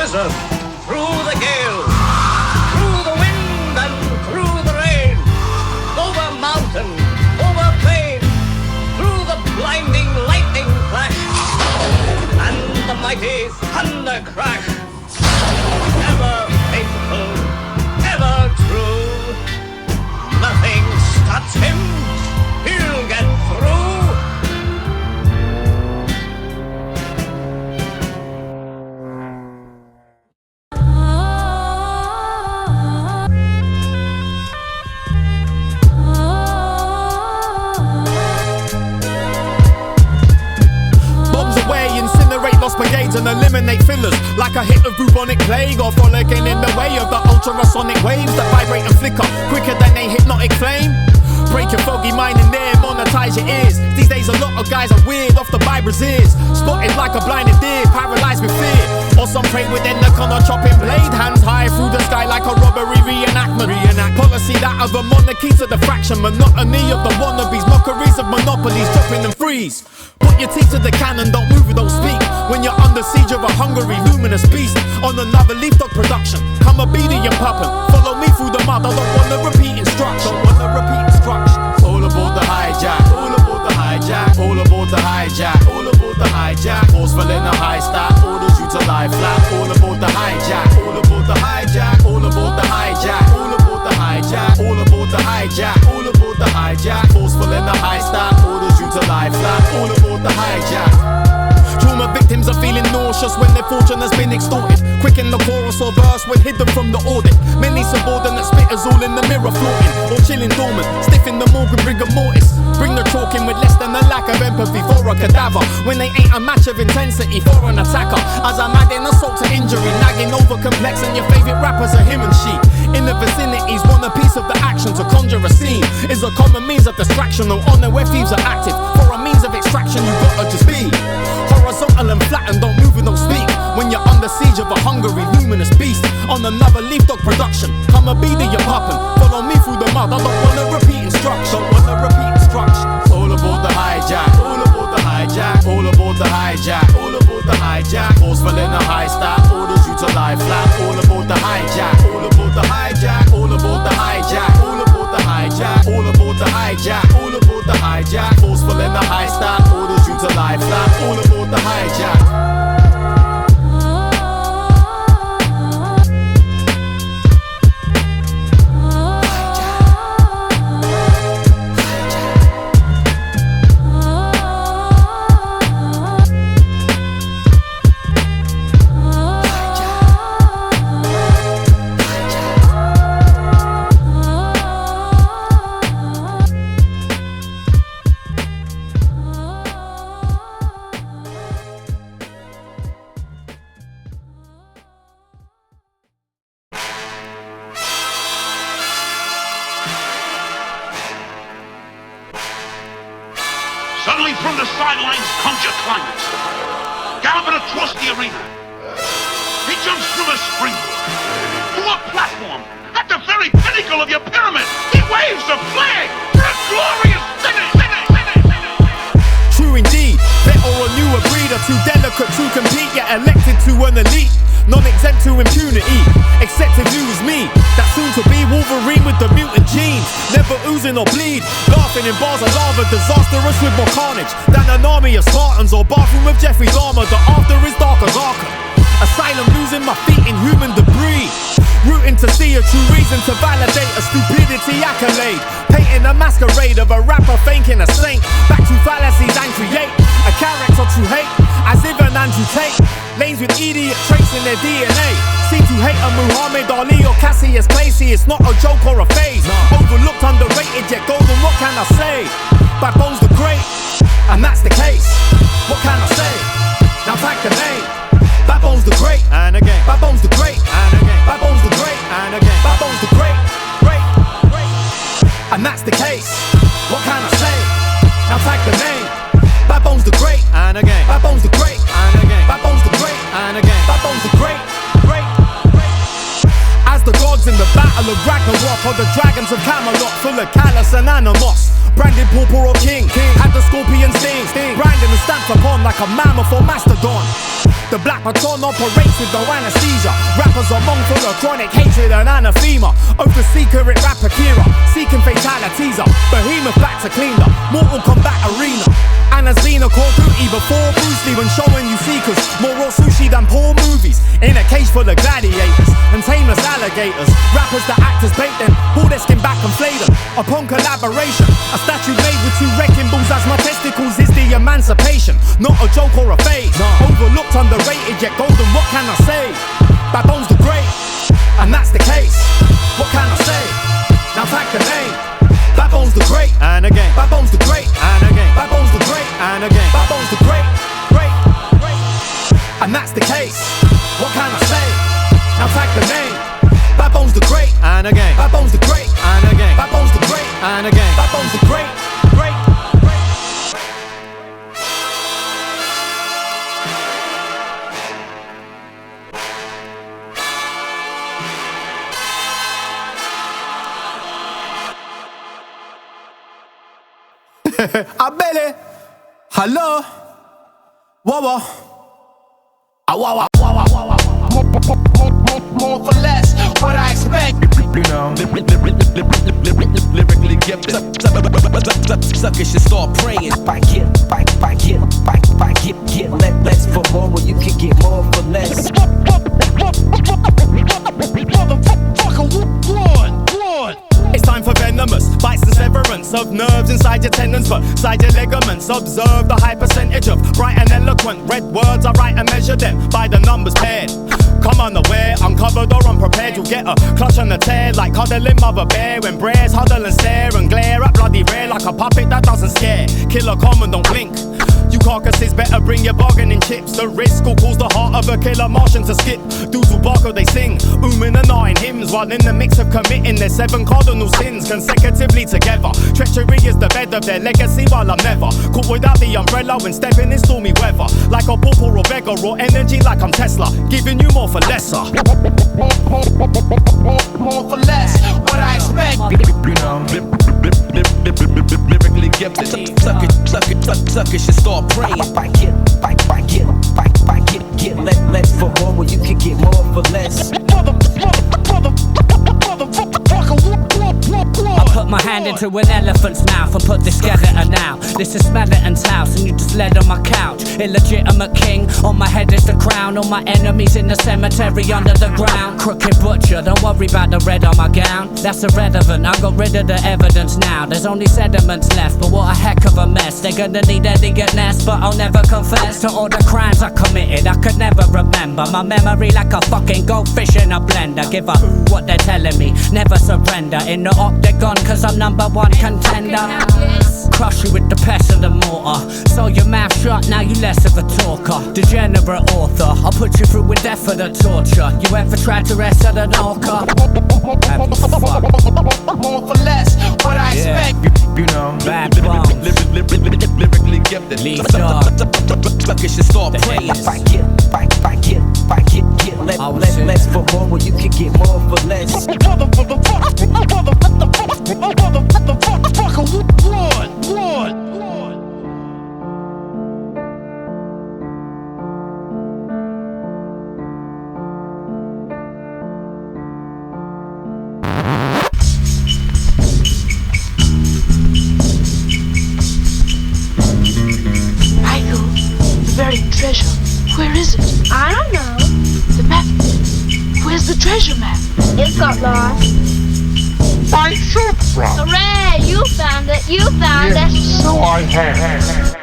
blizzard, through the gale, through the wind and through the rain, over mountain, over plain, through the blinding lightning flash, and the mighty thunder crash. Ever faithful, ever true, nothing stops him, he'll get through. Lost brigades and eliminate fillers like a hit of bubonic plague, or frolicking in the way of the ultrasonic waves that vibrate and flicker quicker than a hypnotic flame. Break your foggy mind in there, monetize your ears. These days a lot of guys are weird off the Vibra's ears, spotted like a blinded deer, paralyzed with fear. Or some pray within the corner chopping blade, hands high through the sky like a robbery reenactment. Policy that of a monarchy to the fraction, monotony of the wannabes, mockeries of monopolies, dropping them freeze. Put your teeth to the cannon, don't move or don't speak when you're under siege of a hungry, luminous beast. On another Leaf Dog production, come obedient puppet, follow me through the mud. I don't wanna repeat instruction, All aboard the hijack, all aboard the hijack, all aboard the hijack, all aboard the hijack. Forceful in a high stack, orders you to lie flat. All aboard the hijack, all aboard the hijack, all aboard the hijack, all aboard the hijack, all aboard the hijack, all aboard the hijack. Forceful in a high stack, orders you to lie flat. All aboard the hijack. Trauma victims are feeling nauseous when their fortune has been extorted. Quick in the chorus or verse when hidden from the audit. Many subordinate spitters all in the mirror flaunting, or chilling dormant, stiff in the morgue with rigor mortis. Bring the chalk in with less than a lack of empathy for a cadaver, when they ain't a match of intensity for an attacker. As I'm adding assault to injury, nagging over complex, and your favorite rappers are him and she. In the vicinities, want a piece of the action to conjure a scene. Is a common means of distraction, no honor where thieves are active. For a means of extraction, you gotta just be horizontal and flat and don't move and don't speak when you're under siege of a hungry, luminous beast. On another Leaf Dog production, come obedient puppet, follow me through the mud. I don't wanna repeat instruction, All aboard the hijack, all aboard the hijack, all aboard the hijack, all aboard the hijack. Forceful in a high stack, orders you to lie flat. All aboard the hijack, all aboard the hijack, all aboard the hijack, all aboard the hijack, all aboard the hijack, all aboard the hijack. Forceful in a high stack, orders you to lie flat. All aboard the hijack. Suddenly from the sidelines comes your climax. Galloping across the arena. He jumps from a springboard to a platform at the very pinnacle of your pyramid. He waves a flag for a glorious finish. True indeed, vet or a newer breeder, too delicate to compete, yet elected to an elite. Non-exempt to impunity, except if you was me, that soon-to-be Wolverine with the mutant genes, never oozing or bleed, laughing in bars of lava, disastrous with more carnage than an army of Spartans, or bathroom with Jeffrey's armor. The after is dark as Arkham. Asylum, losing my feet in human debris, rooting to see a true reason to validate a stupidity accolade, painting a masquerade of a rapper faking a saint, back to fallacies and create a character to hate, as if an Andrew Tate. Lanes with idiot traits in their DNA seem to hate a Muhammad Ali or Cassius Clay. See, it's not a joke or a phase, overlooked, underrated, yet golden. What can I say? Badbonez the great, and that's the case. What can I say? Now thank the name. Badbonez the great, and again. Badbonez the great, and again. Badbonez the great, and again. Badbonez the great, and that's the case. What can I say? Now thank the name. Badbonez the great, and again. Badbonez the great, and again. Badbonez the great, and again. Badbonez the great. As the gods in the battle of Ragnarok, or the dragons of Camelot, full of callous and animos, branded pauper or king, had the scorpion sting, branded and stamped upon like a mammoth or mastodon. The black baton operates with no anesthesia. Rappers are among full of chronic hatred and anathema. Over seeker it rap Akira, seeking fatalities up. Behemoth back to clean up, Mortal Kombat arena. Anazina called duty before Bruce Lee when showing you seekers. More raw sushi than poor movies. In a cage full of gladiators and tameless alligators. Rappers that act as bait then pull their skin back and flay them. Upon collaboration, a statue made with two wrecking balls as my testicles is the emancipation. Not a joke or a phase. Overlooked, underrated, yet golden, what can I say? Badbonez the great, and that's the case. What can I say? Now tag the name. Badbonez the great, and again. Badbonez the great, and again. Badbonez the great, and again. Badbonez the great, great, and that's the case. What can I say? Now tag the name. Badbonez the great, and again. Badbonez the great, and again. Badbonez the great, and again. Badbonez the great, great. Abele, hello, wawa, awawa, wawa, wawa. More for less, what I expect. You know, lyrically gifted. Suckers should start praying. Get less for more, where you can get more for less. It's time for venomous bites, the severance of nerves inside your tendons, but inside your ligaments. Observe the high percentage of bright and eloquent red words. I write and measure them by the numbers paired. Come unaware, uncovered or unprepared, you'll get a clutch on the tear like cuddling mother bear. When bears huddle and stare and glare at bloody rare like a puppet that doesn't scare. Killer common, don't blink. You carcasses better bring your bargaining chips. The risk will cause the heart of a killer Martian to skip. Dudes will bark or they sing, ooming and ahhing hymns, while in the mix of committing their 7 cardinal sins consecutively together. Treachery is the bed of their legacy, while I'm never caught without the umbrella when stepping in stormy weather. Like a pauper or beggar, or energy like I'm Tesla, giving you more for lesser. More for less, what I expect. You know, lyrically gifted. Suckers should start praying. Get less for more, where you can get more for less. I put my hand into an elephant's mouth and put this skeleton out. This is Smellington's house and you just led on my couch. Illegitimate king, on my head is the crown. All my enemies in the cemetery under the ground. Crooked butcher, don't worry about the red on my gown. That's irrelevant, I got rid of the evidence now. There's only sediments left, but what a heck of a mess. They're gonna need elegantness, but I'll never confess to all the crimes I committed. I could never remember, my memory like a fucking goldfish in a blender. Give up what they're telling me, never surrender. In the octagon, cause I'm #1 contender. Crush you with the pestle and mortar. So your mouth shut, now you less of a talker. Degenerate author, I'll put you through with death for the torture. You ever tried to wrestle an orca? More for less, what I expect. You know, lyrically gifted. Leave dog. Suckers should start praying. Get less for more, where you can get more for less. Treasure. Where is it? I don't know. The map. Where's the treasure map? It's got lost. I should from. Hooray! You found it. You found it. So I have.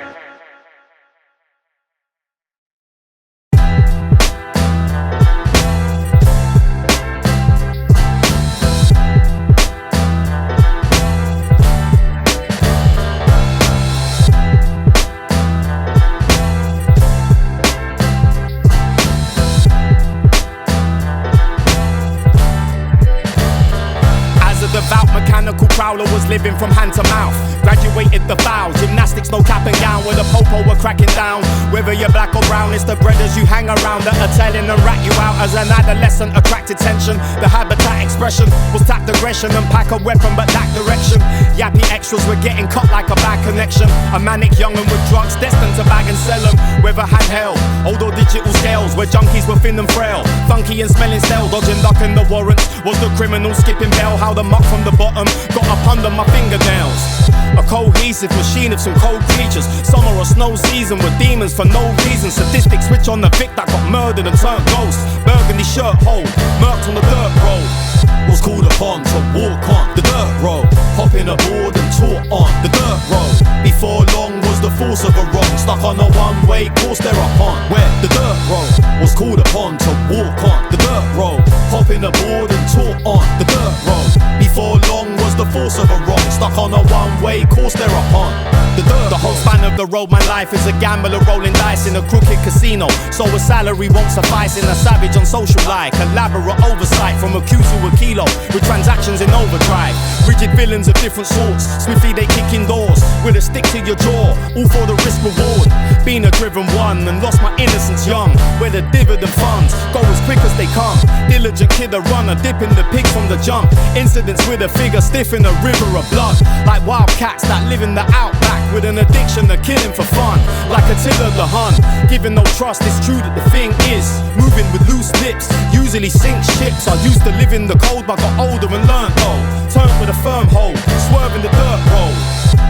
growler was living from hand to mouth. Graduated the foul, gymnastics, no cap and gown, with a popo were cracking down. Whether you're black or brown, it's the brothers you hang around that are telling and rat you out. As an adolescent, attracted tension. The habitat expression was tact aggression and pack a weapon but lack direction. Yappy extras were getting cut like a bad connection. A manic young'un with drugs destined to bag and sell them. Whether handheld, old or digital scales, where junkies were thin and frail, funky and smelling stale, dodging duck in the warrants. Was the criminal skipping bail? How the muck from the bottom got up under my fingernails. A cohesive machine of some cold creatures. Summer or snow season with demons for no reason. Sadistic switch on the Vic that got murdered and turned ghost. Burgundy shirt hole, murked on the dirt road. Was called upon to walk on the dirt road. Hopping aboard and taught on the dirt road. Before long was the force of a wrong. Stuck on a one-way course thereupon. Where the dirt road was called upon to walk on the dirt road. Hopping aboard and taught on the dirt road. Before long was the force of a wrong. Stuck on a one-way course thereupon. The whole span of the road, my life is a gambler rolling dice in a crooked casino. So a salary won't suffice in a savage on social life. Elaborate oversight from a Q to a kilo, with transactions in overdrive. Rigid villains of different sorts, swiftly they kick in doors with a stick to your jaw, all for the risk reward. Been a driven one and lost my innocence young, where the dividend funds go as quick as they come. Diligent kid, a runner, dipping the pig from the jump. Incidents with a figure stiff in a river of blood, like wildcats that live in the outback with an addiction to killing for fun. Like Attila the Hun, giving no trust. It's true that the thing is moving with loose lips, usually sink ships. I used to live in the cold but got older and learned though. Turned with a firm hold, swerving the dirt road.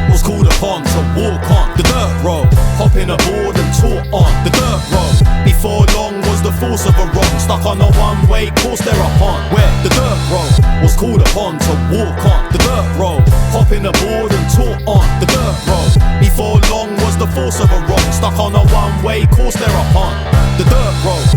Was called upon to walk on the dirt road. Hopping aboard and taught on the dirt road. Before long was the force of a wrong. Stuck on a one-way course thereupon. Where the dirt road was called upon to walk on the dirt road. Hopping aboard and taught on the dirt road. Before long was the force of a wrong. Stuck on a one-way course thereupon. The dirt road.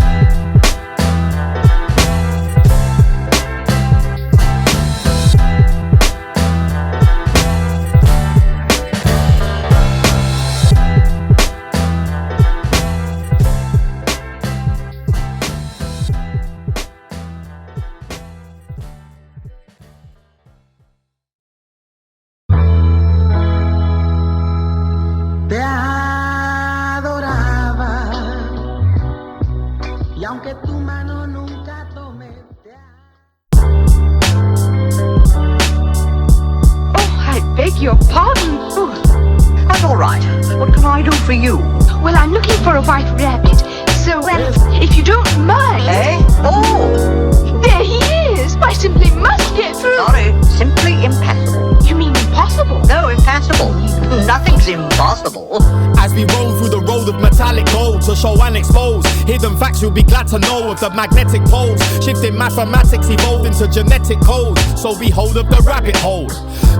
Your pardon? Oh, that's all right. What can I do for you? Well, I'm looking for a white rabbit. So, if you don't mind... Eh? Oh! There he is! I simply must get through. Sorry, simply impassable. You mean impossible? No, impassable. Nothing's impossible. As we roll through the road of metallic gold to show and expose hidden facts, you'll be glad to know of the magnetic poles. Shifting mathematics evolved into genetic codes. So behold of the rabbit hole.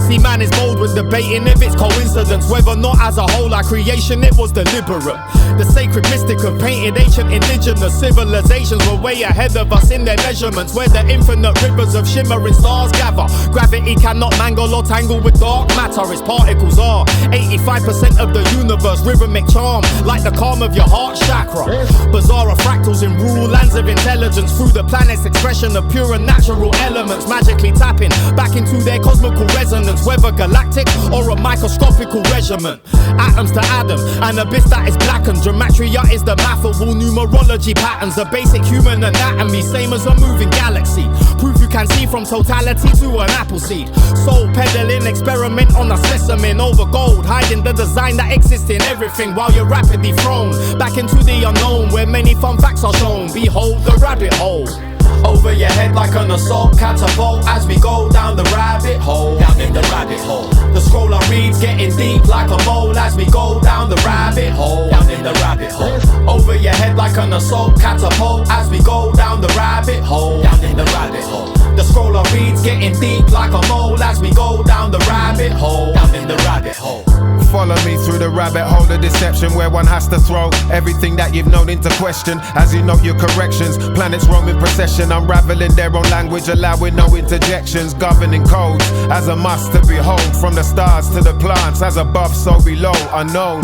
See, man is bold with debating if it's coincidence, whether or not as a whole our creation it was deliberate. The sacred mystic of painted ancient indigenous civilizations were way ahead of us in their measurements, where the infinite rivers of shimmering stars gather. Gravity cannot mangle or tangle with dark matter. Its particles are 85% of the universe, rhythmic charm like the calm of your heart chakra. Bizarre fractals in rural lands of intelligence, through the planet's expression of pure and natural elements, magically tapping back into their cosmical resonance, whether galactic or a microscopical regiment. Atoms to atom, an abyss that is blackened. Gematria is the math of all numerology patterns. The basic human anatomy, same as a moving galaxy. Proof you can see from totality to an apple seed. Soul peddling, experiment on a specimen over gold, hiding the design that exists in everything while you're rapidly thrown back into the unknown, where many fun facts are shown. Behold the rabbit hole. Over your head like an assault catapult, as we go down the rabbit hole. Down in the rabbit hole. The scroll I read's getting deep like a mole, as we go down the rabbit hole. Down in the rabbit hole. Over your head like an assault catapult, as we go down the rabbit hole. Down in the rabbit hole. The scroll I read's getting deep like a mole, as we go down the rabbit hole. Down in the rabbit hole. follow me through the rabbit hole of deception, where one has to throw everything that you've known into question as you note your corrections. Planets roam in procession, unraveling their own language, allowing no interjections, governing codes as a must to behold. From the stars to the plants, as above so below, unknown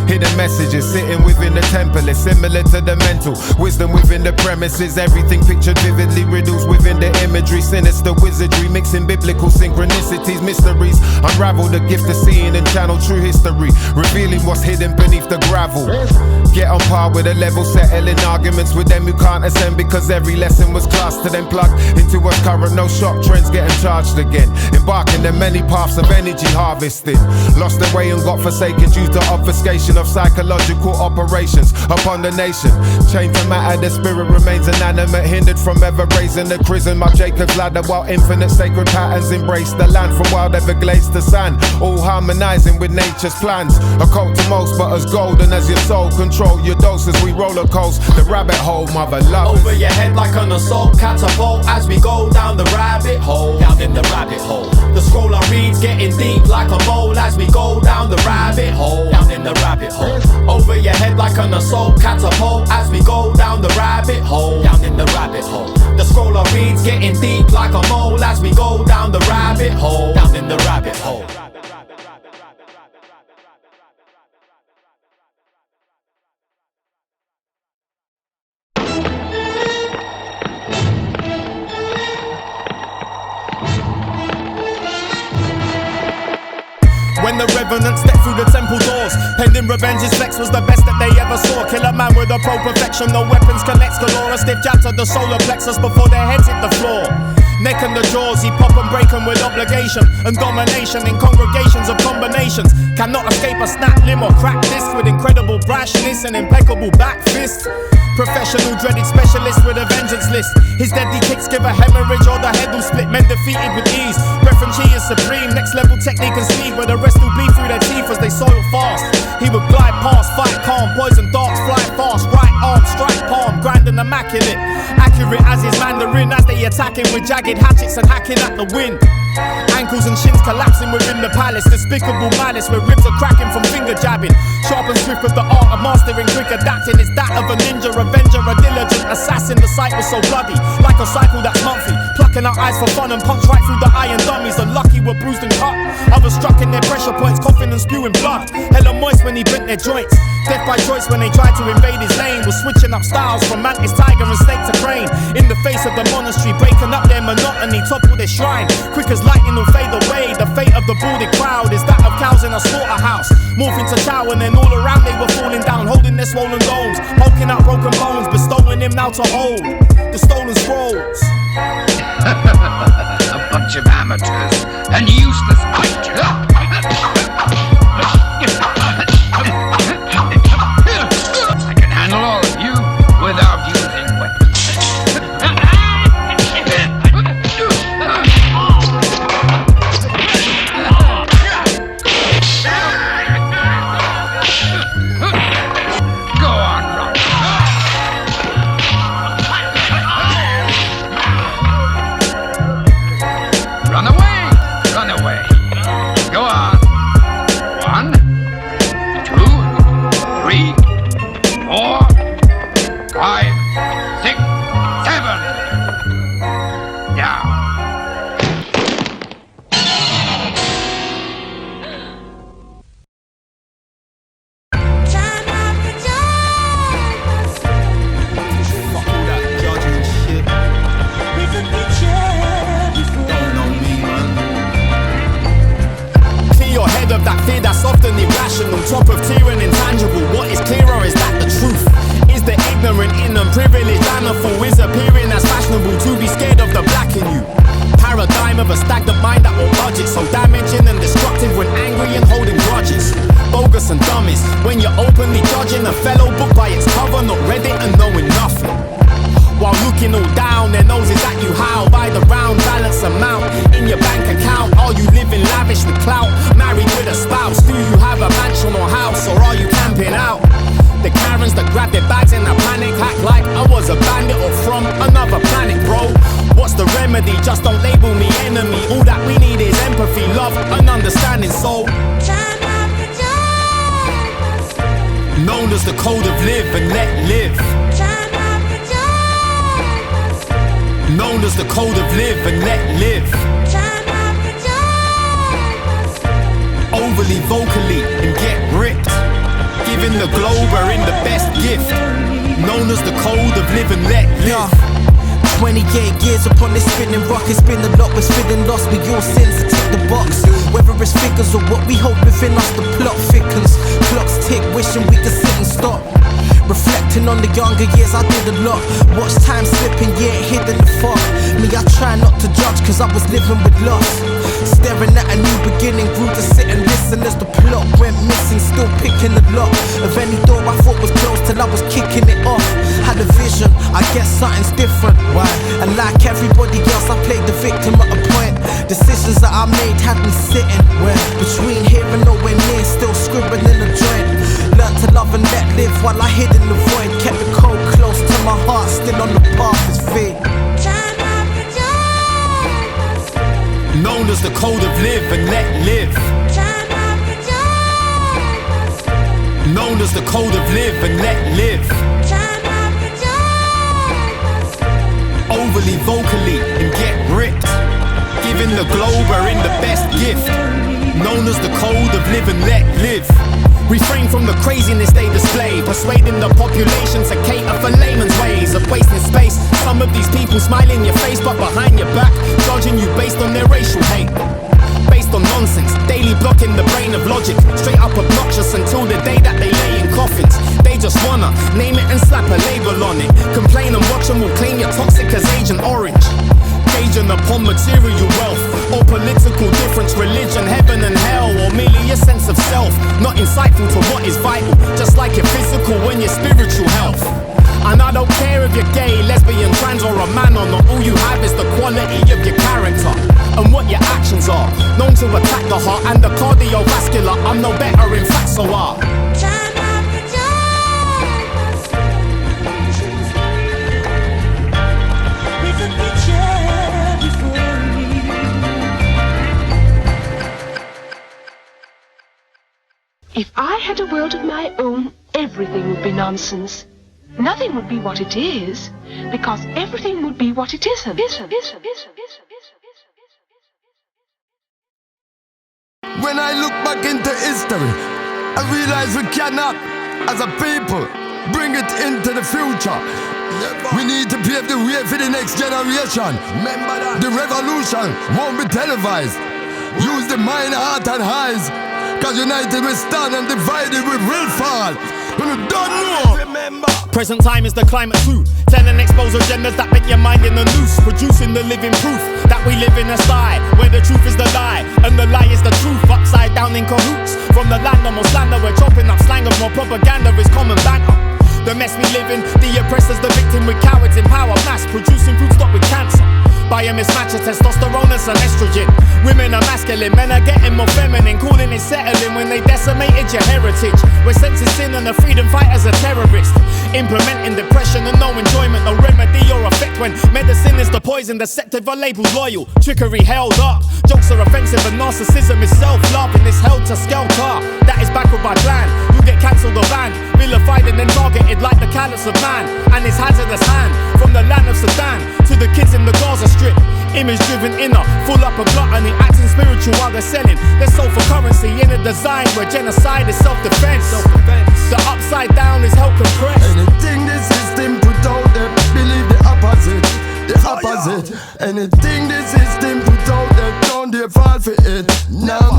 hidden messages sitting within the temple is similar to the mental wisdom within the premises. Everything pictured vividly, riddles within the imagery, sinister wizardry, mixing biblical synchronicities, mysteries. Unravel the gift of seeing and channel true history, revealing what's hidden beneath the gravel. Get on par with a level, settling arguments with them who can't ascend, because every lesson was classed to them, plugged into what's current. No shock trends getting charged again, embarking in many paths of energy harvesting. Lost their way and got forsaken due to obfuscation of psychological operations upon the nation. Chained to matter, the spirit remains inanimate, hindered from ever raising the chrism of Jacob's ladder, while infinite sacred patterns embrace the land from wild Everglades to sand, all harmonizing with nature's plans. Occult to most, but as golden as your soul. Control your dose as we roller coast the rabbit hole, mother love. Over your head like an assault catapult as we go down the rabbit hole. Down in the rabbit hole. The scroll I read's getting deep like a mole as we go down the rabbit hole. Down in the rabbit hole. Over your head like an assault catapult as we go down the rabbit hole. Down in the rabbit hole. The scroll I read's getting deep like a mole as we go down the rabbit hole. Down in the rabbit hole. When the revenant stepped through the temple doors, pending revenge, his flex was the best that they ever saw. Kill a man with a pro perfection, no weapons connects galore. A stiff jab to the solar plexus before their heads hit the floor. Neck and the jaws, he pop and break them with obligation and domination in congregations of combinations. Cannot escape a snap limb or crack this with incredible brashness and impeccable back fist. Professional dreaded specialist with a vengeance list. His deadly kicks give a hemorrhage or the head will split, men defeated with ease. Breath and chi is supreme, next level technique and speed, where the rest will bleed through their teeth as they soil fast. He would glide past, fight calm, poison darts fly fast. Right arm, strike palm, grand and immaculate. Accurate as his Mandarin as they attack him with jagged hatchets and hacking at the wind. Ankles and shins collapsing within the palace. Despicable malice where ribs are cracking from finger jabbing. Sharp and swift with the art of mastering, quick adapting. It's that of a ninja, avenger, a diligent assassin. The sight was so bloody, like a cycle that's monthly. Plucking out eyes for fun and punch right through the iron dummies. The lucky were bruised and cut, others struck in their pressure points, coughing and spewing blood. Hella moist when he bent their joints. Death by choice when they tried to invade his lane. Was switching up styles from mantis, tiger and snake to crane. In the face of the monastery, breaking up their monotony, topple their shrine. Quick as lightning will fade away. The fate of the boarded crowd is that of cows in a slaughterhouse. Morphing to chow and then all around they were falling down, holding their swollen domes, poking out broken bones, bestowing him now to hold the stolen scrolls. A bunch of amateurs and useless creatures. I can handle all of you without using weapons. Go on, Rob. Run away! Run away! Go on! 1, 2, 3, 4, 5, 6, 7. Down. Fuck all that judging and shit. Don't know me, man. Clear your head of that fear that's often irrational. Top of tier and intangible. What is clearer is that the truth is the ignorant in them, privileged and a fool is appearing as fashionable to be scared of the black in you. Paradigm of a stagnant mind that will budget, so damaging and destructive when angry and holding grudges. Bogus and dummies when you're openly judging a fellow book by its cover, not read it and knowing nothing. While looking all down their noses at you, how by the round balance amount in your bank account. Are you living lavish with clout, married with a spouse? Do you have a mansion or house, or are you camping out? The Karens that grab their bags in a panic, act like I was a bandit or fraud. the code of live and let live. Overly vocally and get ripped. Giving the globe are in the best gift. Known as the code of live and let live. 28 years upon this spinning rock. It's been a lot, we're feeling lost. We all sins to tick the box. Whether it's figures or what we hope within us, the plot thickens. Clocks tick, wishing we could sit and stop. Reflecting on the younger years, I did a lot. Watch time slipping, yeah, hid in the fog. Me, I try not to judge, cause I was living with loss. Staring at a new beginning, grew to sit and listen as the plot went missing. Still picking the lock of any door I thought was closed till I was kicking it off. Had a vision, I guess something's different. Why? And like everybody else, I played the victim at a point. Decisions that I made had me sitting between here and nowhere near, still scribbling in a joint. Learned to love and let live while I hid in the void. Kept the code close to my heart, still on the path is fit. Known as the code of live and let live. Known as the code of live and let live. Overly vocally and get ripped. Giving the globe are in the best gift. Known as the code of live and let live. Refrain from the craziness they display, persuading the population to cater for layman's ways of wasting space. Some of these people smile in your face, but behind your back, judging you based on their racial hate. Based on nonsense, daily blocking the brain of logic. Straight up obnoxious until the day that they lay in coffins. They just wanna name it and slap a label on it. Complain and watch them will claim you're toxic as Agent Orange. Gauging upon material wealth or political difference, religion, heaven and hell, or merely a sense of self. Not insightful to what is vital, just like your physical and your spiritual health. And I don't care if you're gay, lesbian, trans or a man or not. All you have is the quality of your character and what your actions are. Known to attack the heart and the cardiovascular. I'm no better, in fact, so are. If I had a world of my own, everything would be nonsense. Nothing would be what it is, because everything would be what it isn't. When I look back into history, I realize we cannot, as a people, bring it into the future. We need to pave the way for the next generation. Remember that the revolution won't be televised. Use the mind, heart and eyes. Cause united we stand and divided we will fall. When we don't know, remember. Present time is the climate too. Tell and expose agendas that make your mind in the noose. Producing the living proof that we live in a sty where the truth is the lie and the lie is the truth. Upside down in cahoots. From the land of more slander, we're chopping up slang of more propaganda is common banter. The mess we live in, the oppressor's the victim with cowards in power. Mass producing food stock with cancer. By a mismatch of testosterone and some estrogen. Women are masculine, men are getting more feminine. Calling it settling when they decimated your heritage. We're sensing sin and the freedom fighters are terrorists. Implementing depression and no enjoyment, no remedy or effect when medicine is the poison. Deceptive are labeled loyal, trickery held up. Jokes are offensive and narcissism is self-love. In this helter-skelter, that is backward by plan. You get cancelled or banned, vilified and then targeted like the callous of man. And his hazardous hand, from the land of Sudan to the kids in the Gaza Strip. Image driven inner, full up of gluttony, acting spiritual while they're selling. They're sold for currency in a design where genocide is self-defense. The upside down is hell compressed. Anything the system put out, they believe the opposite. The opposite. Anything the system put out, they don't dare fall for it. Now,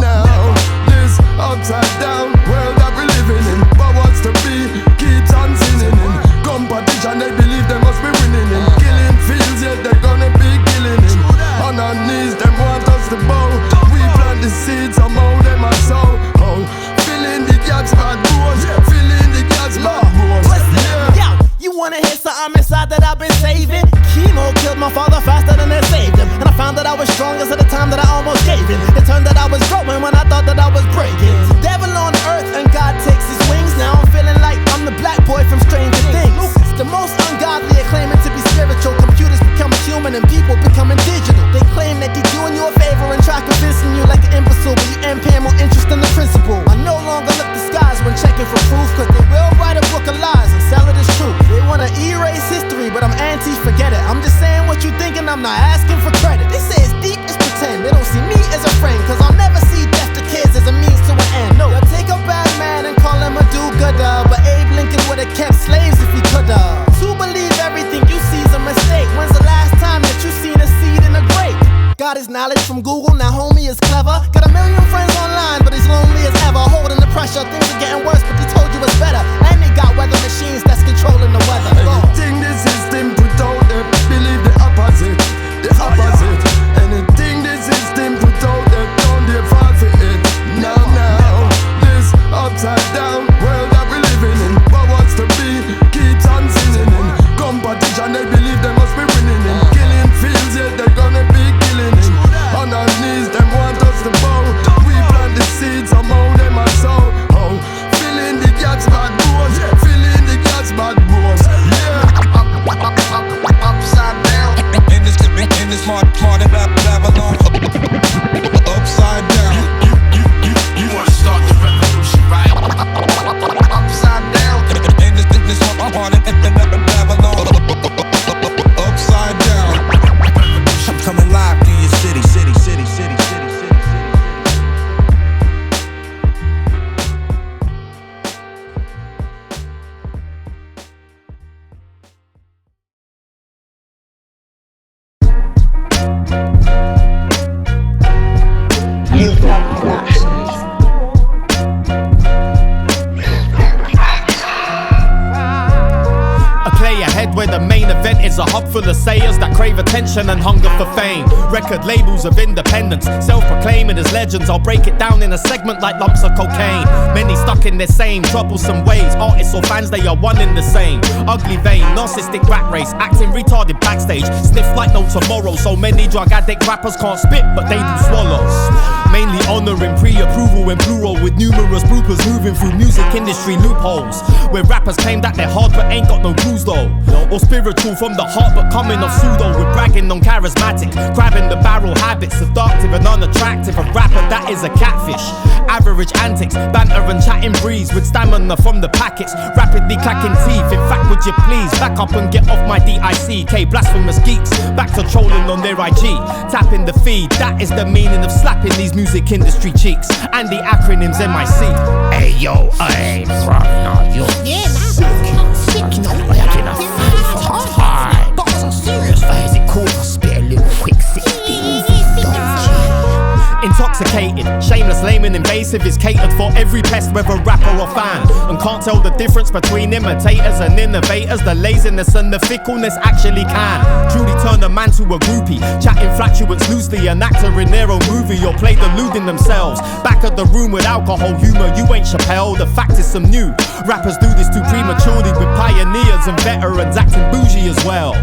this upside down world that we're living in, but wants to be keeps on sinning in. Competition, they believe they must be winning in. Killing fields, yet they're gonna be killing in. On our knees, them want us to bow. We plant the seeds, somehow them are sow. Filling the gaps, bad bones. Filling the gaps, bad bones. Yeah. You wanna hear something inside that I've been saving? Chemo killed my father faster than it saved him. And I found that I was strongest at the time that I almost gave in. It turned that I was growing when I thought that I was breaking. The devil on earth and God takes his wings. Now I'm feeling like I'm the black boy from Stranger Things. The most ungodly are claiming to be spiritual. Computers becoming human and people becoming digital. They claim that they're doing you a favor and try convincing you like an imbecile, but you ain't paying more interest in the principle. I no longer look the skies when checking for proof, cause they will write a book of lies and sell it as truth. They wanna erase history, but I'm anti, forget it. I'm just saying what what you thinking, I'm not asking for credit. They say it's deep, it's pretend. They don't see me as a friend, cause I'll never see death to kids as a means to an end. No, they'll take a bad man and call him a do-gooder, but Abe Lincoln would've kept slaves if he coulda. To believe everything you see's a mistake. When's the last time that you seen a seed in a grape? Got his knowledge from Google, now homie is clever. Got a million friends online, but he's lonely as ever. Holding the pressure, things are getting worse, but they told you it's better. And they got weather machines that's controlling the weather. Anything the system put out, they believe the opposite. The opposite. Anything the system put out, they don't they fall for it. Now, this upside down world that we living in. But what's to be keeps on sinning in. Competition, they believe they must be winning in. Killing fields, yeah, they're gonna be killing in. On our knees, them want us to bow. We plant the seeds, somehow them are sow. Oh, filling the gaps, bad bones. Filling the gaps, bad bones. Yeah. Upside down. In this part of Babylon. Upside down. You wanna start the revolution, right? Upside down. In this part of Babylon. Upside down. I'm coming live through your city. Where the main event is a hub full of sayers that crave attention and hunger for fame. Record labels of independence, self-proclaiming as legends. I'll break it down in a segment like lumps of cocaine. Many stuck in their same troublesome ways. Artists or fans, they are one in the same. Ugly vein, narcissistic rat race, acting retarded backstage. Sniff like no tomorrow. So many drug addict rappers can't spit, but they do swallows. Mainly honouring pre-approval in plural, with numerous bloopers moving through music industry loopholes. Where rappers claim that they're hard but ain't got no clues though. Or spiritual from the heart but coming off pseudo, with bragging on charismatic, grabbing the barrel habits, seductive and unattractive. A rapper that is a catfish. Average antics, banter and chatting breeze, with stamina from the packets, rapidly clacking teeth. In fact, would you please back up and get off my DICK? Blasphemous geeks, back to trolling on their IG, tapping the feed. That is the meaning of slapping these music industry cheeks, and the acronyms MIC. Hey yo, I'm not you. Yeah, sick, no, I get enough high. Bars are serious. Is it cool to spit a little quick 16? Intoxicated, shameless, lame and invasive is catered for every pest, whether rapper or fan. And can't tell the difference between imitators and innovators. The laziness and the fickleness actually can truly turn a man to a groupie, chatting flatulence loosely, an actor in their own movie, or play deluding themselves. Back at the room with alcohol humor, you ain't Chappelle. The fact is some new rappers do this too prematurely, with pioneers and veterans acting bougie as well.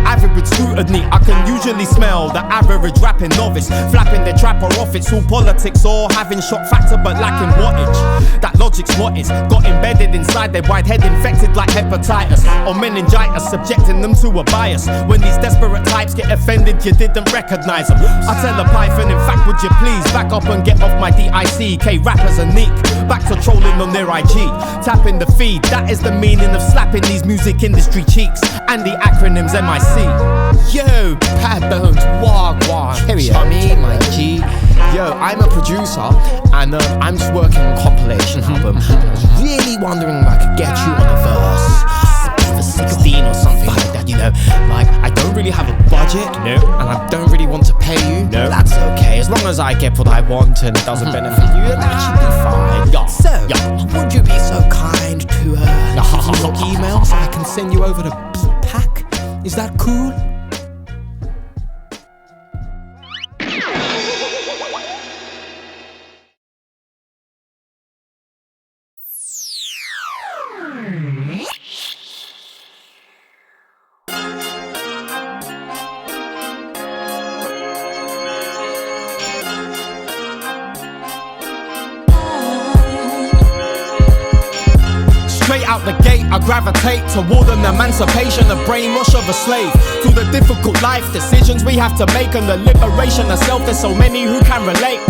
Average scrutiny, I can usually smell the average rapping novice flapping their trapper off. It's all politics or having shock factor but lacking wattage. That logic's what is got embedded inside their wide head, infected like hepatitis or meningitis, subjecting them to a bias. When these desperate types get offended, you didn't recognize them. I tell a python, in fact, would you please back up and get off my DICK? Rappers are neat, back to trolling on their IG, tapping the feed. That is the meaning of slapping these music industry cheeks, and the acronyms MIC. Yo, Pat Bones, wagwan. Chummy, my G. Yo, I'm a producer, and I'm just working on a compilation album. I was really wondering if I could get you on a verse for 16 or something like that, you know. Like, I don't really have a budget, no, and I don't really want to pay you. No, that's okay, as long as I get what I want and it doesn't benefit you, that should be fine. Yeah. So, would you be so kind to give me your email so I can send you over the beat pack? Is that cool? Straight out the gate, I gravitate toward an emancipation, the brainwash of a slave. Through the difficult life decisions we have to make and the liberation of self, there's so many who can relate.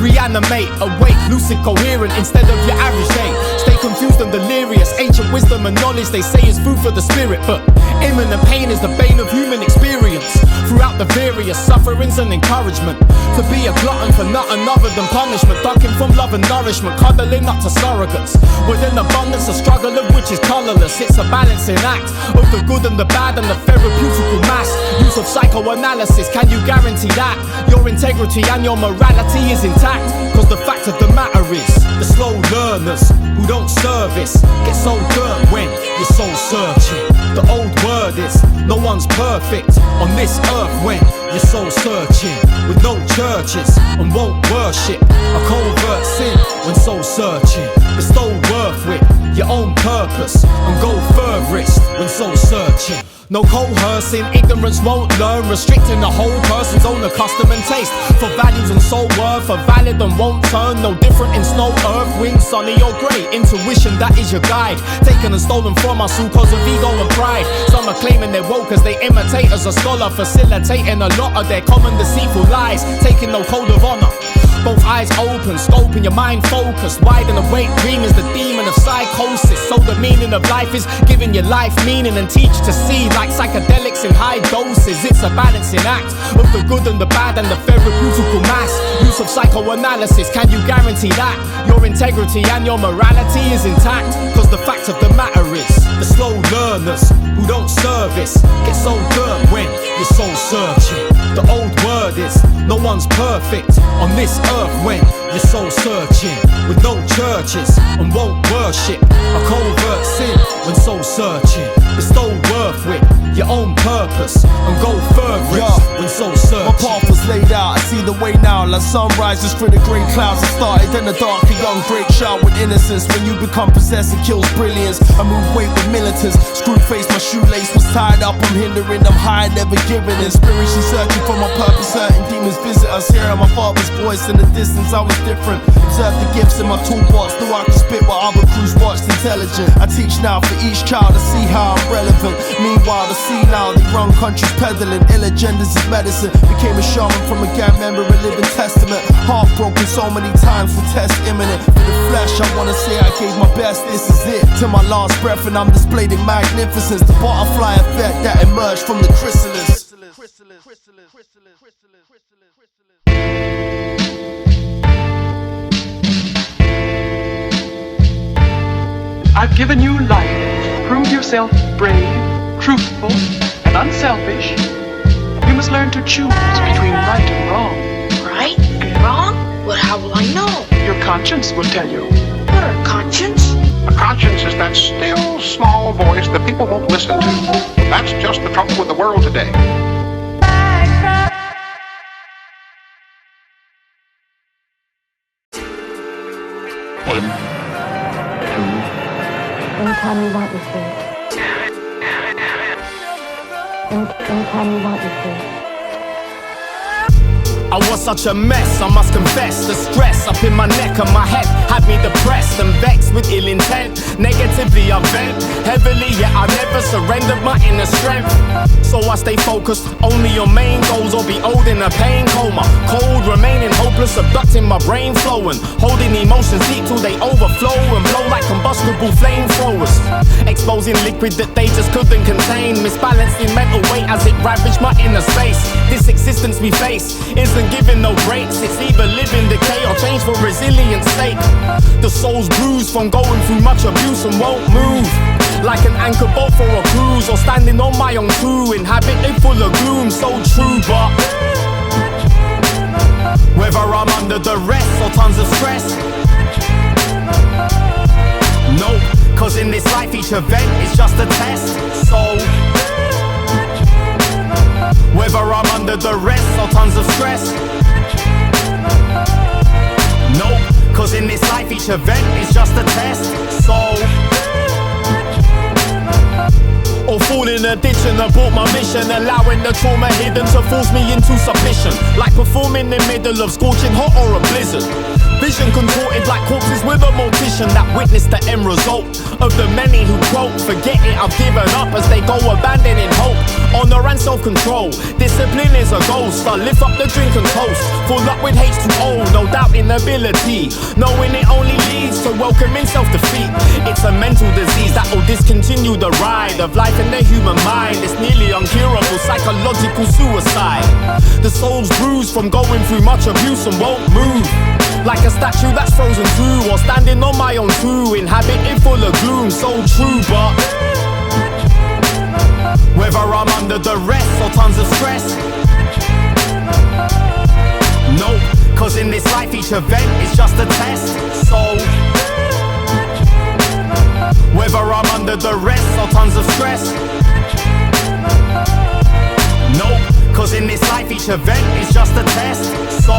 Reanimate, awake, lucid, coherent instead of your average day. Stay confused and delirious. Ancient wisdom and knowledge they say is food for the spirit, but imminent pain is the bane of human experience. Throughout the various sufferings and encouragement, to be a glutton for nothing other than punishment, ducking from love and nourishment, cuddling up to surrogates. With an abundance, a struggle of which is colourless. It's a balancing act of the good and the bad and the therapeutical mass. Use of psychoanalysis, can you guarantee that your integrity and your morality is intact? Cause the fact of the matter is, the slow learners who don't service get so dirt when you're soul searching. The old word is, no one's perfect on this earth when you're soul searching. With no churches and won't worship a covert sin when soul searching. Bestow worth with your own purpose and go furthest when soul searching. No coercing, ignorance won't learn, restricting the whole person's own custom and taste. For values and soul worth are valid and won't turn. No different in snow, earth, wind, sunny or grey. Intuition, that is your guide. Taken and stolen from us all cause of ego and pride. Some are claiming they're woke as they imitate as a scholar, facilitating a lot of their common deceitful lies. Taking no code of honor. Both eyes open, scoping your mind focused. Wide and awake, dream is the demon of psychosis. So the meaning of life is giving your life meaning and teach to see. Like psychedelics in high doses, it's a balancing act of the good and the bad and the therapeutical mass. Use of psychoanalysis, can you guarantee that your integrity and your morality is intact? Cause the fact of the matter is, the slow learners who don't service get so dirt when you're soul searching. The old word is, no one's perfect on this earth when you're soul searching. With no churches and won't worship a covert sin when soul searching. Bestow worth with your own purpose and go furthest when soul searching. My path was laid out, I see the way now. Like sunrises through the grey clouds. I started in the dark, a young break shout with innocence. When you become possessed, it kills brilliance. I move weight with militants. Screw face, my shoelace was tied up. I'm hindering, I'm high, never giving. Inspiration searching for my purpose. Certain demons visit us. Hearing my father's voice in the distance, I was different. Observe the gifts in my toolbox. Though I can spit while other crews watched intelligent. I teach now for each child to see how I'm relevant. Meanwhile, the see now, they run countries peddling ill agendas is medicine. Became a shaman from a gang member, a living testament. Heartbroken so many times with test imminent. For the flesh, I wanna say I gave my best, this is it. Till my last breath and I'm displayed in magnificence. The butterfly effect that emerged from the chrysalis. I've given you life. Prove yourself brave, truthful, and unselfish. You must learn to choose between right and wrong. Right and wrong? Well, how will I know? Your conscience will tell you. What are conscience? A conscience is that still, small voice that people won't listen to. That's just the trouble with the world today. Anytime you want me to. Anytime you want me to. I was such a mess, I must confess. The stress up in my neck and my head had me depressed and vexed with ill intent. Negatively I vent heavily, yet I never surrendered my inner strength. So I stay focused only on main goals, or be old in a pain coma. Cold, remaining hopeless, abducting my brain flowing. Holding emotions deep till they overflow and blow like combustible flamethrowers. Exposing liquid that they just couldn't contain. Misbalancing mental weight as it ravaged my inner space. This existence we face isn't giving no breaks. It's either living decay or change for resilience sake. The soul's bruised from going through much abuse and won't move. Like an anchor boat for a cruise, or standing on my own crew, inhabited full of gloom, so true. But whether I'm under duress or tons of stress, no, cause in this life each event is just a test. So whether I'm under duress or tons of stress, no, cause in this life each event is just a test. So or fall in a ditch and abort my mission, allowing the trauma hidden to force me into submission. Like performing in the middle of scorching hot or a blizzard. Vision contorted like corpses with a mortician that witnessed the end result of the many who quote, forget it, I've given up, as they go abandoning hope. Honor and and self-control. Discipline is a ghost. I lift up the drink and toast. Full up with H2O, no doubt inability. Knowing it only leads to welcoming self-defeat. It's a mental disease that will discontinue the ride of life in the human mind. It's nearly uncurable, psychological suicide. The soul's bruised from going through much abuse and won't move. Like a statue that's frozen too, or standing on my own too, inhabited full of gloom, so true. But whether I'm under duress or tons of stress, nope, cause in this life each event is just a test. So whether I'm under duress or tons of stress, nope, cause in this life each event is just a test. So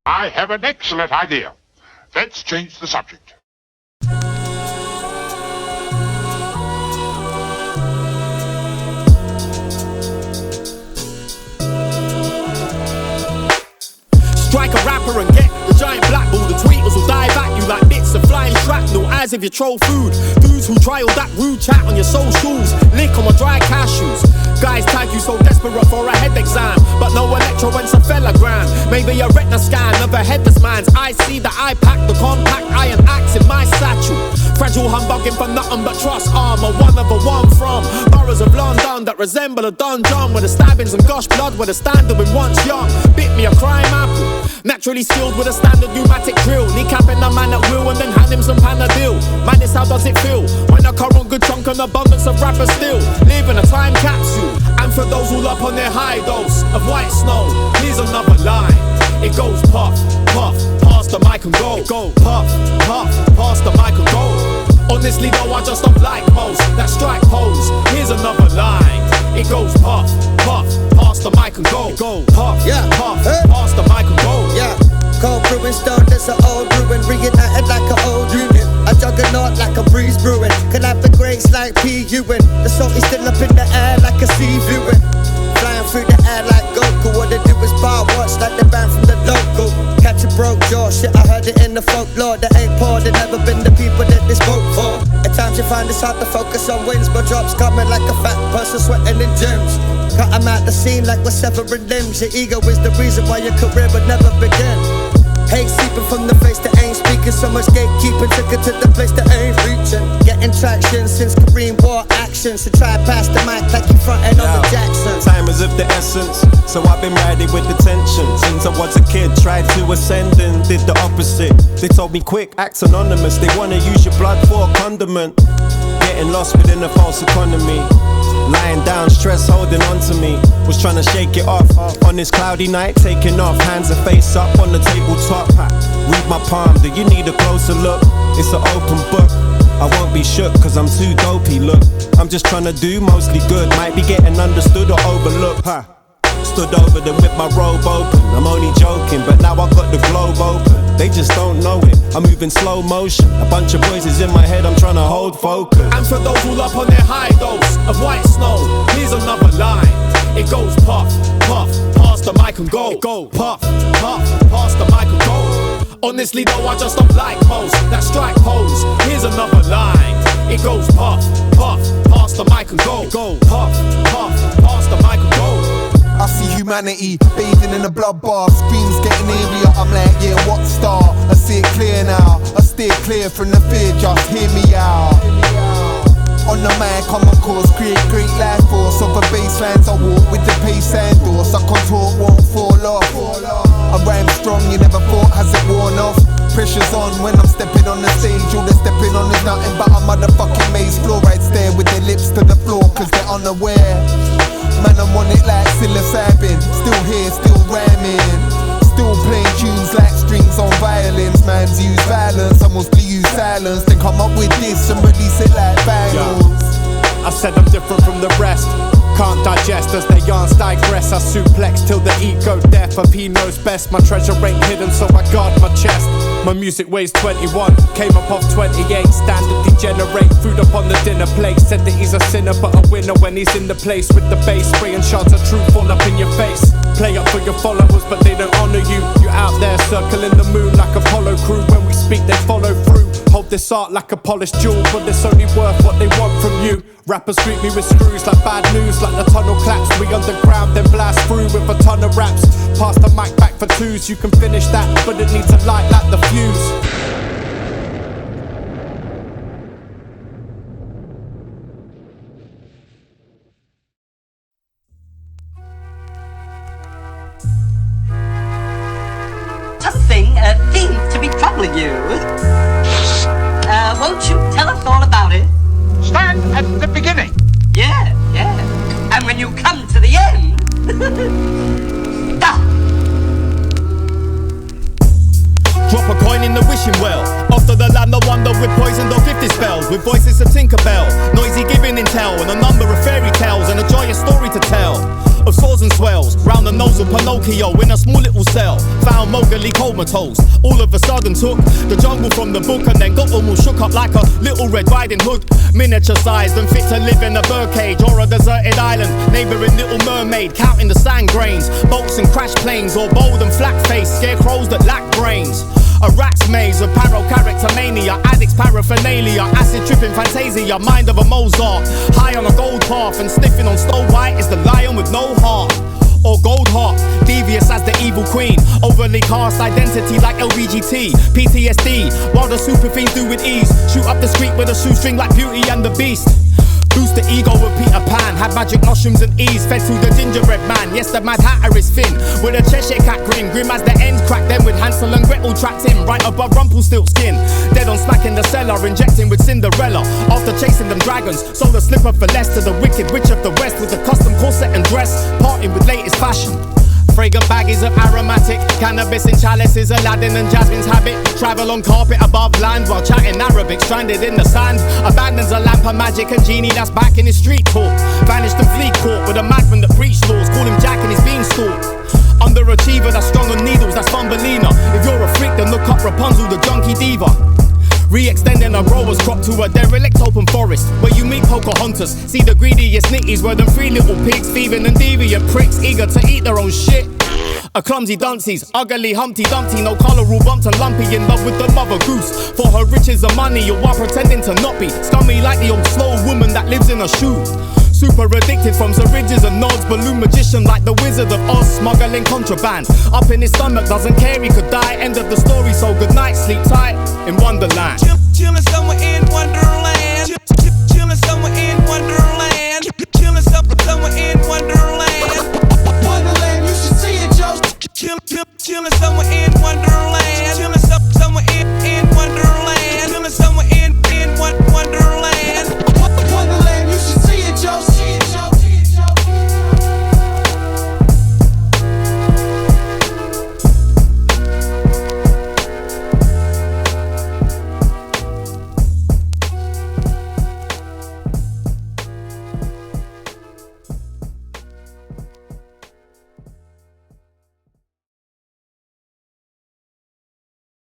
I have an excellent idea. Let's change the subject. strike a rapper and get the giant black ball. The tweeters will dive at you like bits of flying shrapnel, as if you troll food. Dudes who try all that rude chat on your socials, lick on my dry cashews. Guys tag you so desperate for a head exam, but no electro and cephalogram. Maybe a retina scan of a headless man's. I see that I pack the compact iron axe in my satchel. Fragile humbugging for nothing but trust armor. One of a one from boroughs of London that resemble a dungeon, where the stabbings and gush blood were the standard when once young. Bit me a crime apple, naturally skilled with a standard pneumatic drill. Kneecapping a man at will and then hand him some Panadil. Madness, how does it feel when a current good chunk and abundance of rappers still live in a time capsule? And for those who up on their high dose of white snow, here's another line. It goes puff, puff, pass the mic and go. Go puff, puff, pass the mic and go. Honestly though, I just don't like most that strike pose. Here's another line. It goes puff, puff, pass the mic and go. Go puff, yeah, puff, pass the mic and go. Yeah, cold brewing stone, there's an old ruin, reunited like an old unit. A juggernaut like a breeze brewing, can have the grapes like P. Ewing. The salt is still up in the air like a sea viewing. Flying through the air like Goku. All they do is bar watch like the band from the local. Catch a broke jaw, shit I heard it in the folklore. That ain't poor, they never been the people that they spoke for. At times you find it's hard to focus on wins, but drops coming like a fat person sweating in gyms. Cut 'em out the scene like we're severing limbs. Your ego is the reason why your career would never begin. Hate seeping from the face that ain't speaking. So much gatekeeping, took it to the place that ain't reaching. Getting traction since Kareem War action. So try pass the mic like you frontin' on the Jackson. Time is of the essence, so I've been riding with the tension since I was a kid. Tried to ascend and did the opposite. They told me quick, act anonymous. They wanna use your blood for a condiment. Getting lost within a false economy. Lying down, stress holding on to me. Was trying to shake it off on this cloudy night, taking off. Hands and face up on the tabletop. Read my palm, do you need a closer look? It's an open book. I won't be shook cause I'm too dopey, look. I'm just trying to do mostly good. Might be getting understood or overlooked. Stood over them with my robe open. I'm only joking, but now I got the globe open. They just don't know it, I'm moving slow motion. A bunch of voices in my head, I'm trying to hold focus. And for those who up on their high dose of white snow, here's another line. It goes puff, puff, pass the mic and go. Go puff, puff, pass the mic and go. Honestly though, I just don't like most that strike pose. Here's another line. It goes puff, puff, pass the mic and go. Go puff, puff, pass the mic and go. I see humanity bathing in a bloodbath. Screams getting eerier, I'm like, yeah, what star? I see it clear now, I steer clear from the fear, just hear me out. On the mic, I'm on course, create great life force. Over baselines, I walk with the pace and doors. I contour, won't fall off. I rhyme strong, you never thought, has it worn off? Pressure's on when I'm stepping on the stage. All they're stepping on is nothing but a motherfucking maze. Fluoride stare with their lips to the floor cause they're unaware. Man, I'm on it like psilocybin. Still here, still rhyming. Still playing tunes like strings on violins. Man's use violence, I mostly use silence. Then come up with this and release it like vinyls. I said I'm different from the rest. Can't digest as their yarns digress. I suplex till the ego deaf. But he knows best. My treasure ain't hidden, so I guard my chest. My music weighs 21, came up off 28. Standard degenerate, food up on the dinner plate. Said that he's a sinner but a winner when he's in the place with the bass. Spraying shots of truth all up in your face. Play up for your followers, but they don't honor you. You're out there circling the moon like Apollo crew. When we speak, they follow through. Hold this art like a polished jewel, but it's only worth what they want from you. Rappers treat me with screws like bad news, like the tunnel claps. We underground, then blast through with a ton of raps. Pass the mic back for twos, you can finish that, but it needs a light like the fuse. Seems to be troubling you. Won't you tell us all about it? Stand at the beginning. Yeah. And when you come to the end, stop. Drop a coin in the wishing well. After the land of wonder with poisoned or gifted spells. With voices of Tinkerbell, noisy giving intel, and a number of fairy tales, and a joyous story to tell. Of swords and swells, round the nose of Pinocchio in a small little cell. Found Mowgli comatose, all of a sudden took the jungle from the book, and then got almost shook up like a little Red Riding Hood. Miniature sized and fit to live in a birdcage or a deserted island, neighbouring Little Mermaid, counting the sand grains. Boats and crash planes, or bold and flat-faced scarecrows that lack brains. A rat's maze of paro character mania, addicts paraphernalia, acid tripping fantasia, mind of a Mozart. High on a gold path and sniffing on Snow White is the lion with no heart. Or gold heart, devious as the evil queen. Overly cast identity like LBGT, PTSD, while the super fiends do with ease. Shoot up the street with a shoestring like Beauty and the Beast. Boost the ego of Peter Pan, had magic mushrooms and ease, fed to the gingerbread man. Yes, the Mad Hatter is thin, with a Cheshire cat grin, grim as the ends crack. Then with Hansel and Gretel trapped him right above Rumpelstiltskin. Dead on smack in the cellar, injecting with Cinderella. After chasing them dragons, sold a slipper for less to the wicked witch of the west, with a custom corset and dress, parting with latest fashion. Fragrant baggies of aromatic cannabis in chalices, Aladdin and Jasmine's habit. Travel on carpet above land while chatting Arabic, stranded in the sand. Abandons a lamp of magic and genie that's back in his street talk. Vanished and fleet caught with a madman that preached laws. Call him Jack and his beanstalk. Underachiever that's strong on needles, that's Thumbelina. If you're a freak, then look up Rapunzel, the junkie diva. Re-extending a grower's crop to a derelict open forest, where you meet Pocahontas. See the greediest nitties were them three little pigs, thieving and deviant pricks, eager to eat their own shit. A clumsy dunces, ugly Humpty Dumpty, no colour, all bumped and lumpy, in love with the mother goose. For her riches and money, or while pretending to not be, scummy like the old slow woman that lives in a shoe. Super addicted from Sir Ridges and nods, balloon magician like the Wizard of Oz, smuggling contraband. Up in his stomach, doesn't care, he could die. End of the story, so good night, sleep tight in Wondaland. Chillin' somewhere in Wonderland.